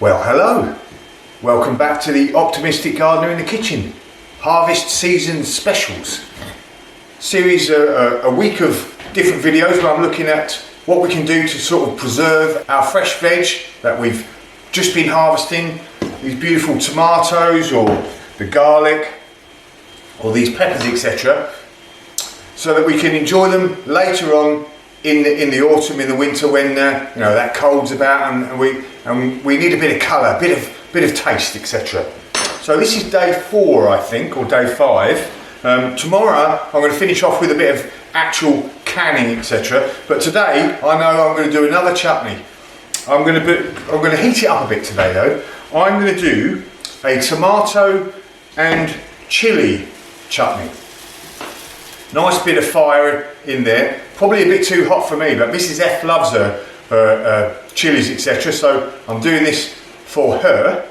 Well, hello. Welcome back to the Optimistic Gardener in the Kitchen Harvest Season Specials series. A week of different videos where I'm looking at what we can do to sort of preserve our fresh veg that we've just been harvesting, these beautiful tomatoes or the garlic or these peppers, etc., so that we can enjoy them later on in the autumn, in the winter, when you know, that cold's about and we need a bit of colour, a bit of taste, etc. So this is day 4, I think, or day 5. Tomorrow I'm going to finish off with a bit of actual canning, etc. But today I know I'm going to do another chutney. I'm going to heat it up a bit today though. I'm going to do a tomato and chilli chutney. Nice bit of fire in there. Probably a bit too hot for me, but Mrs. F loves her chilies, etc. So I'm doing this for her.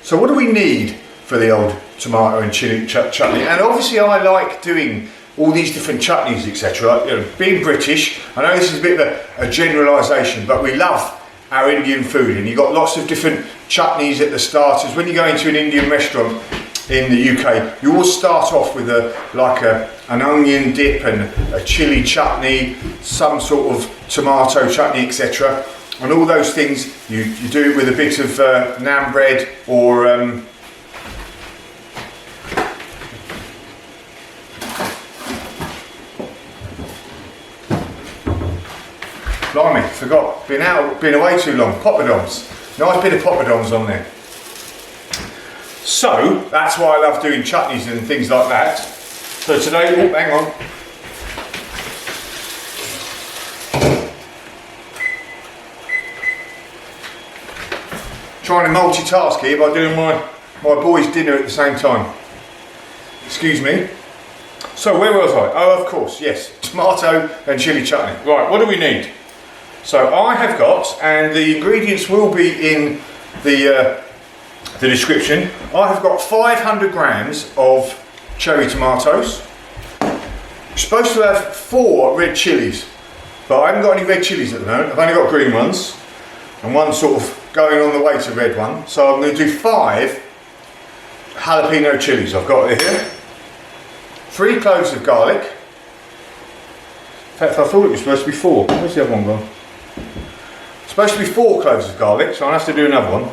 So what do we need for the old tomato and chilli chutney? And obviously I like doing all these different chutneys, etc. You know, being British, I know this is a bit of a generalisation, but we love our Indian food, and you've got lots of different chutneys at the starters. When you go into an Indian restaurant in the UK, you always start off with an onion dip and a chilli chutney, some sort of tomato chutney, etc. And all those things, you do it with a bit of naan bread or blimey, forgot, been away too long, poppadoms. Nice bit of poppadoms on there. So that's why I love doing chutneys and things like that. So today, oh, hang on. Trying to multitask here by doing my boys' dinner at the same time. Excuse me. So where was I? Oh, of course, yes, tomato and chilli chutney. Right, what do we need? So I have got, and the ingredients will be in the description, I have got 500 grams of cherry tomatoes. You're supposed to have 4 red chilies, but I haven't got any red chilies at the moment. I've only got green ones, and one sort of going on the way to red one. So I'm going to do 5 jalapeno chilies. I've got it here. 3 cloves of garlic. In fact, I thought it was supposed to be 4. Where's the other one gone? It's supposed to be 4 cloves of garlic, so I'll have to do another one.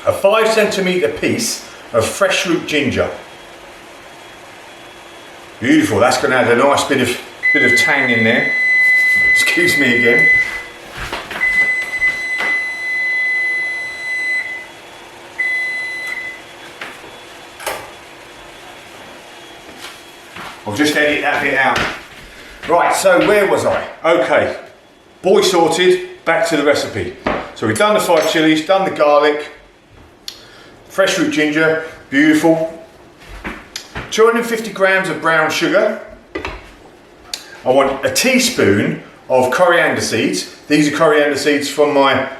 A 5 centimetre piece of fresh root ginger. Beautiful, that's going to add a nice bit of tang in there. Excuse me again. I'll just edit that bit out. Right, so where was I? Okay, boy sorted, back to the recipe. So we've done the 5 chilies, done the garlic, fresh root ginger, beautiful. 250 grams of brown sugar. I want a teaspoon of coriander seeds. These are coriander seeds from my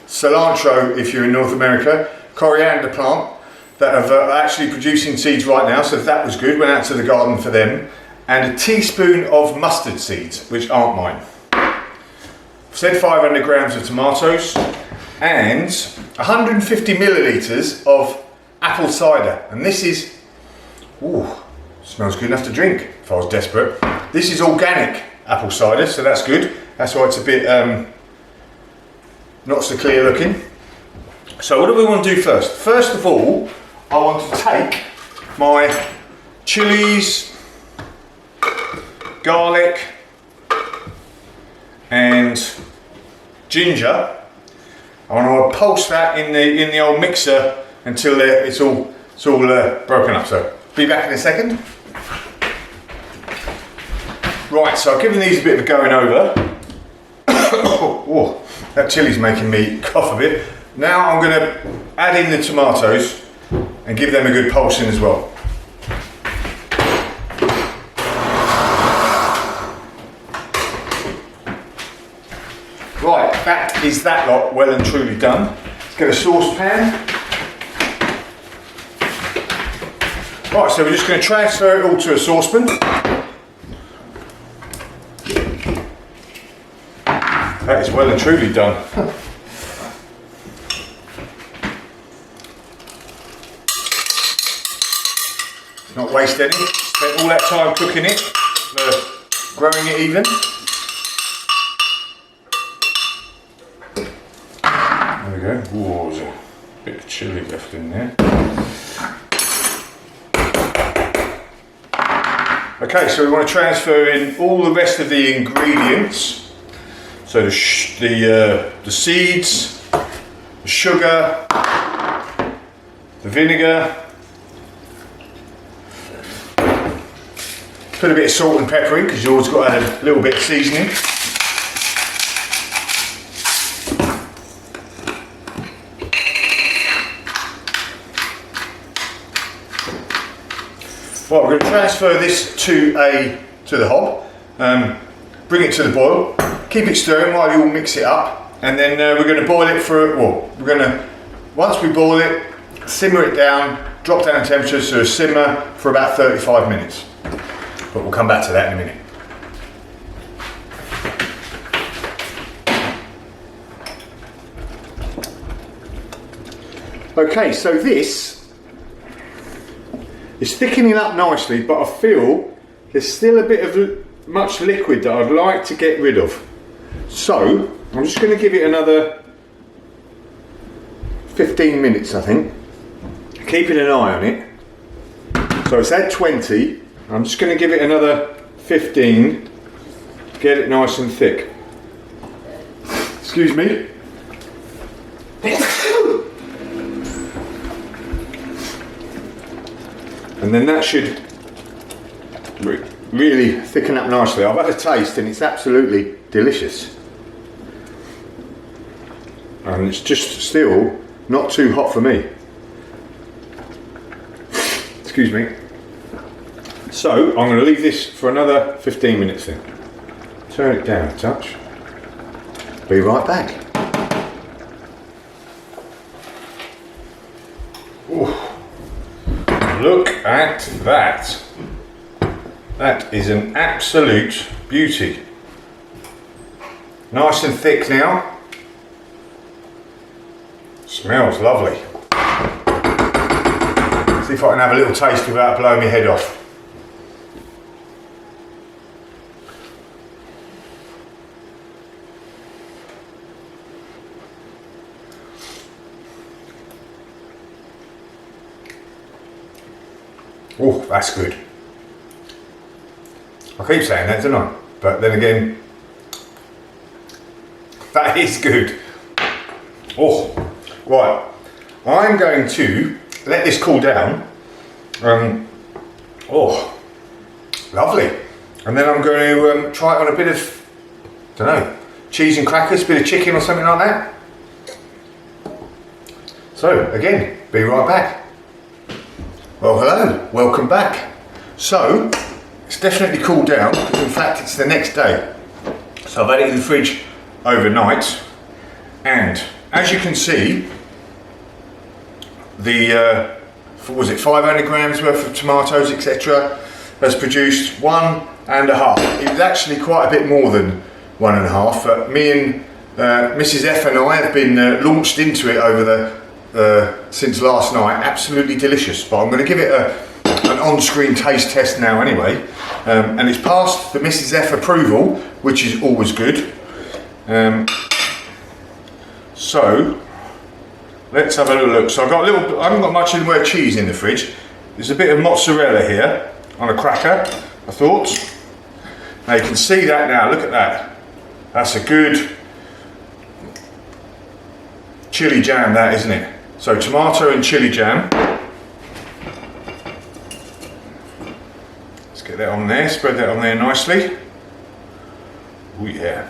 cilantro, if you're in North America, coriander plant that are actually producing seeds right now, so that was good, went out to the garden for them. And a teaspoon of mustard seeds, which aren't mine. I've said 500 grams of tomatoes and 150 millilitres of apple cider. And this is, ooh, smells good enough to drink if I was desperate. This is organic apple cider, so that's good. That's why it's a bit not so clear looking. So what do we want to do first? First of all, I want to take my chilies, garlic and ginger. I want to pulse that in the old mixer until it's all broken up. So be back in a second. Right, so I've given these a bit of a going over. Oh, that chili's making me cough a bit. Now I'm going to add in the tomatoes and give them a good pulsing as well. Right, that is that lot well and truly done. Let's get a saucepan. Right, so we're just going to transfer it all to a saucepan. That is well and truly done. not waste any. Spent all that time cooking it, growing it even. There we go. Whoa, there's a bit of chilli left in there. Okay, so we want to transfer in all the rest of the ingredients. So the seeds, the sugar, the vinegar. Put a bit of salt and pepper in because you always got to add a little bit of seasoning. Right, we're going to transfer this to the hob, bring it to the boil, keep it stirring while you all mix it up, and then we're going to boil it for, once we boil it, simmer it down, drop down temperature to a simmer for about 35 minutes. But we'll come back to that in a minute. Okay, so this it's thickening up nicely, but I feel there's still a bit of much liquid that I'd like to get rid of. So I'm just going to give it another 15 minutes, I think, keeping an eye on it. So it's had 20. I'm just going to give it another 15 to get it nice and thick. Excuse me. And then that should really thicken up nicely. I've had a taste and it's absolutely delicious. And it's just still not too hot for me. Excuse me. So I'm going to leave this for another 15 minutes then. Turn it down a touch. Be right back. Ooh. Look at that. That is an absolute beauty. Nice and thick now. Smells lovely. See if I can have a little taste without blowing my head off. Oh, that's good. I keep saying that, don't I? But then again, that is good. Oh, right. I'm going to let this cool down. Oh, lovely. And then I'm going to try it on a bit of, don't know, cheese and crackers, bit of chicken or something like that. So, again, be right back. Well, hello, welcome back. So, it's definitely cooled down. In fact, it's the next day. So I've had it in the fridge overnight. And as you can see, the, was it 500 grams worth of tomatoes, etc. has produced 1.5. It was actually quite a bit more than 1.5. But me and Mrs. F and I have been launched into it over the since last night. Absolutely delicious. But I'm going to give it an on-screen taste test now anyway. And it's passed the Mrs. F approval, which is always good. So let's have a little look. So I haven't got much in the way of cheese in the fridge. There's a bit of mozzarella here on a cracker, I thought. Now you can see that now, look at that. That's a good chili jam, that, isn't it? So tomato and chili jam. Let's get that on there, spread that on there nicely. Oh yeah.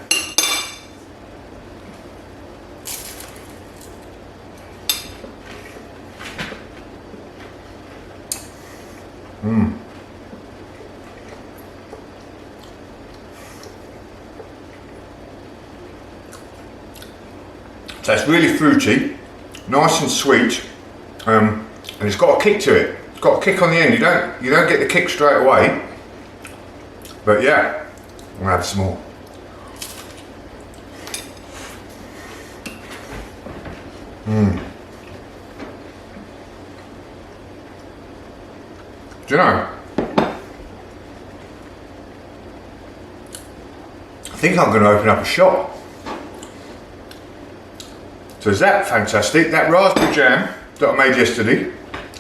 So it's really fruity, nice and sweet, and it's got a kick to it. It's got a kick on the end. You don't get the kick straight away, but yeah, I'm gonna have some more. Do you know? I think I'm going to open up a shop. So is that fantastic? That raspberry jam that I made yesterday,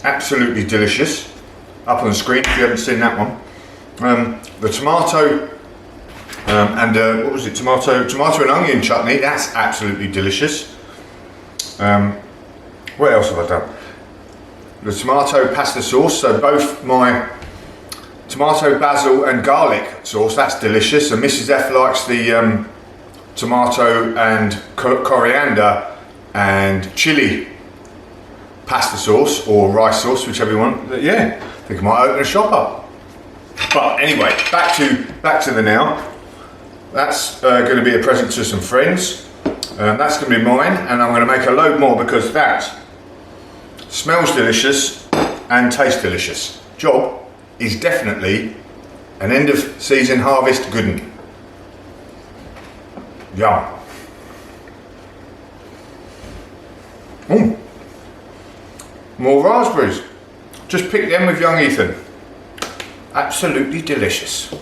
absolutely delicious. Up on the screen if you haven't seen that one. The tomato and what was it? Tomato and onion chutney. That's absolutely delicious. What else have I done? The tomato pasta sauce. So both my tomato, basil and garlic sauce, that's delicious. And Mrs. F likes the tomato and coriander and chili pasta sauce or rice sauce, whichever you want. Yeah, I think I might open a shop up. But anyway, back to the now. That's going to be a present to some friends. That's going to be mine, and I'm going to make a load more because that smells delicious and tastes delicious. Job is definitely an end of season harvest good one. Yum. More raspberries. Just pick them with young Ethan. Absolutely delicious.